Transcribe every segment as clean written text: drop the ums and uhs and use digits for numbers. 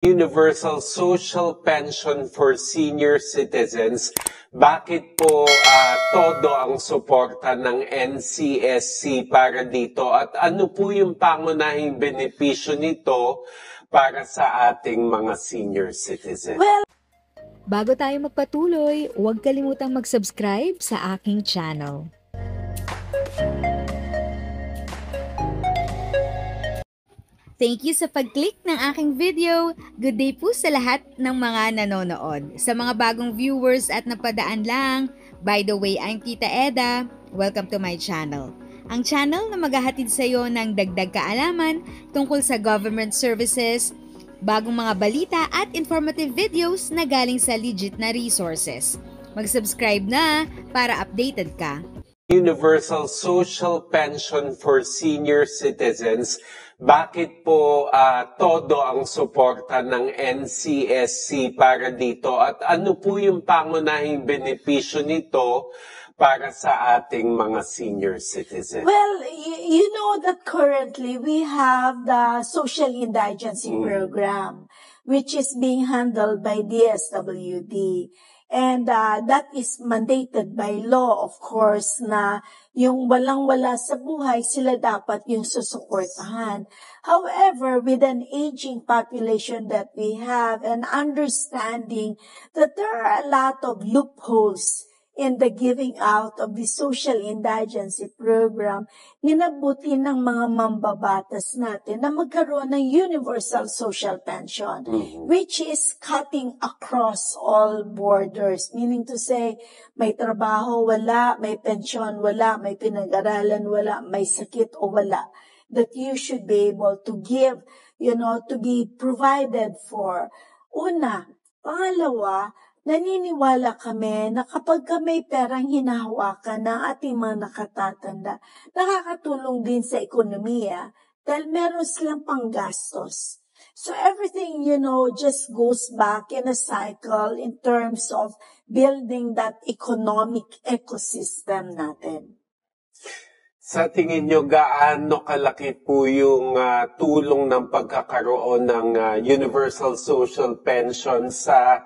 Universal Social Pension for Senior Citizens. Bakit po todo ang suporta ng NCSC para dito at ano po yung pangunahing benepisyo nito para sa ating mga senior citizens? Bago tayo magpatuloy, huwag kalimutang mag-subscribe sa aking channel. Thank you sa pag-click ng aking video. Good day po sa lahat ng mga nanonood. Sa mga bagong viewers at napadaan lang, by the way, I'm Tita Eda. Welcome to my channel. Ang channel na maghahatid sa iyo ng dagdag kaalaman tungkol sa government services, bagong mga balita at informative videos na galing sa legit na resources. Mag-subscribe na para updated ka. Universal Social Pension for Senior Citizens. Bakit po todo ang suporta ng NCSC para dito at ano po yung pangunahing benepisyo nito para sa ating mga senior citizens? Well, you know that currently we have the Social Indigency Program, which is being handled by DSWD. And that is mandated by law, of course, na yung walang-wala sa buhay, sila dapat yung susuportahan. However, with an aging population that we have and understanding that there are a lot of loopholes in the giving out of the Social Indigency Program, ninabuti ng mga mambabatas natin na magkaroon ng universal social pension, which is cutting across all borders. Meaning to say, may trabaho, wala, may pensyon, wala, may pinag-aralan, wala, may sakit o wala. That you should be able to give, to be provided for. Una. Pangalawa, naniniwala kami na kapag may perang hinahawakan ng ating mga nakatatanda, nakakatulong din sa ekonomiya dahil meron silang panggastos. So everything, just goes back in a cycle in terms of building that economic ecosystem natin. Sa tingin nyo, gaano kalaki po yung tulong ng pagkakaroon ng Universal Social Pension sa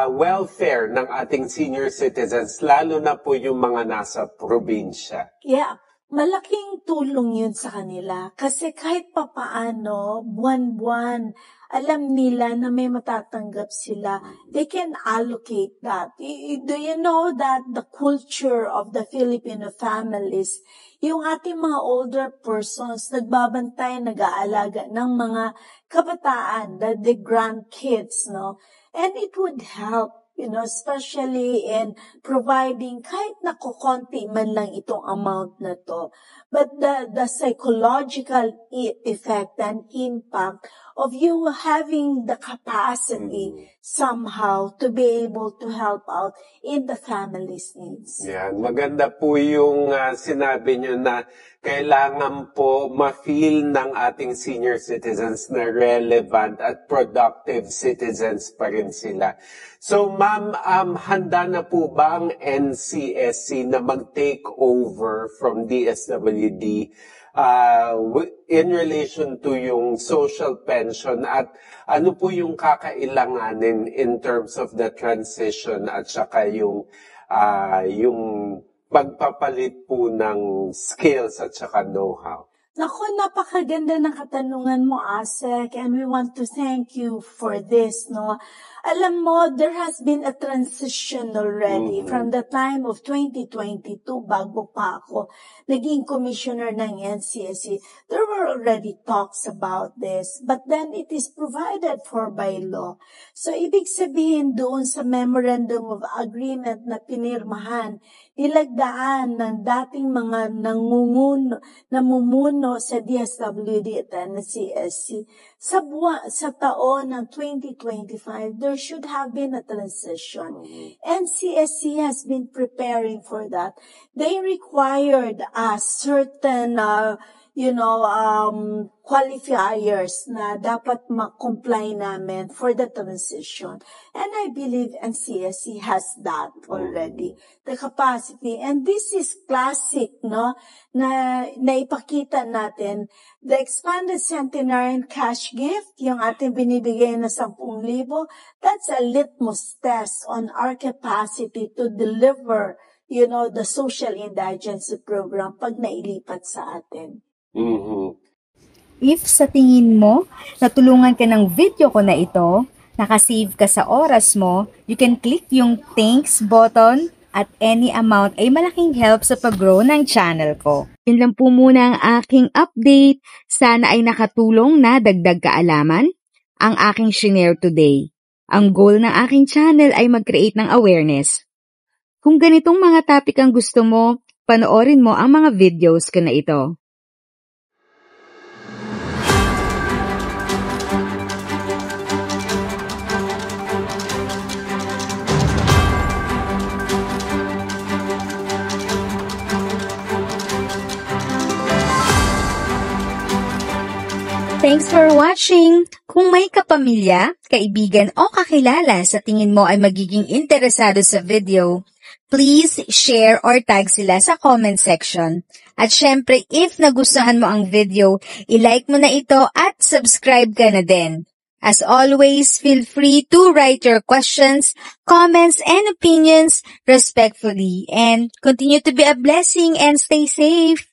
welfare ng ating senior citizens, lalo na po yung mga nasa probinsya? Yeah, malaking tulong yun sa kanila. Kasi kahit papaano, buwan-buwan, alam nila na may matatanggap sila. They can allocate that. Do you know that the culture of the Filipino families, yung ating mga older persons, nagbabantay, nag-aalaga ng mga kabataan, the grandkids, no? And it would help, especially in providing kahit na kukonti man lang itong amount na to. But the psychological effect and impact of you having the capacity somehow to be able to help out in the family's needs. Yan, maganda po yung sinabi nyo na kailangan po ma-feel ng ating senior citizens na relevant at productive citizens pa rin sila. So ma'am, handa na po ba ang NCSC na mag-take over from DSWD in relation to yung social pension at ano po yung kakailanganin in terms of the transition at saka yung pagpapalit po ng skills at saka know-how? Naku, napakaganda ng katanungan mo, Asek, and we want to thank you for this, no? Alam mo, there has been a transition already from the time of 2022, bago pa ako naging commissioner ng NCSC. There were already talks about this, but then it is provided for by law. So, ibig sabihin doon sa Memorandum of Agreement na pinirmahan, nilagdaan ng dating mga namumuno sa DSWD at NCSC, sa taon ng 2025, there should have been a transition. NCSC has been preparing for that. They required a certain, qualifiers na dapat ma-comply namin for the transition. And I believe NCSC has that already, the capacity. And this is classic, no? Na ipakita natin, the expanded centenarian cash gift, yung ating binibigay na 10,000, that's a litmus test on our capacity to deliver, the social indigency program pag nailipat sa atin. If sa tingin mo, natulungan ka ng video ko na ito, nakasave ka sa oras mo, you can click yung thanks button at any amount ay malaking help sa pag-grow ng channel ko. Yun lang po muna ang aking update. Sana ay nakatulong na dagdag kaalaman ang aking share today. Ang goal ng aking channel ay mag-create ng awareness. Kung ganitong mga topic ang gusto mo, panoorin mo ang mga videos ko na ito. Thanks for watching! Kung may kapamilya, kaibigan o kakilala sa tingin mo ay magiging interesado sa video, please share or tag sila sa comment section. At syempre, if nagustuhan mo ang video, i-like mo na ito at subscribe ka na din. As always, feel free to write your questions, comments, and opinions respectfully. And continue to be a blessing and stay safe!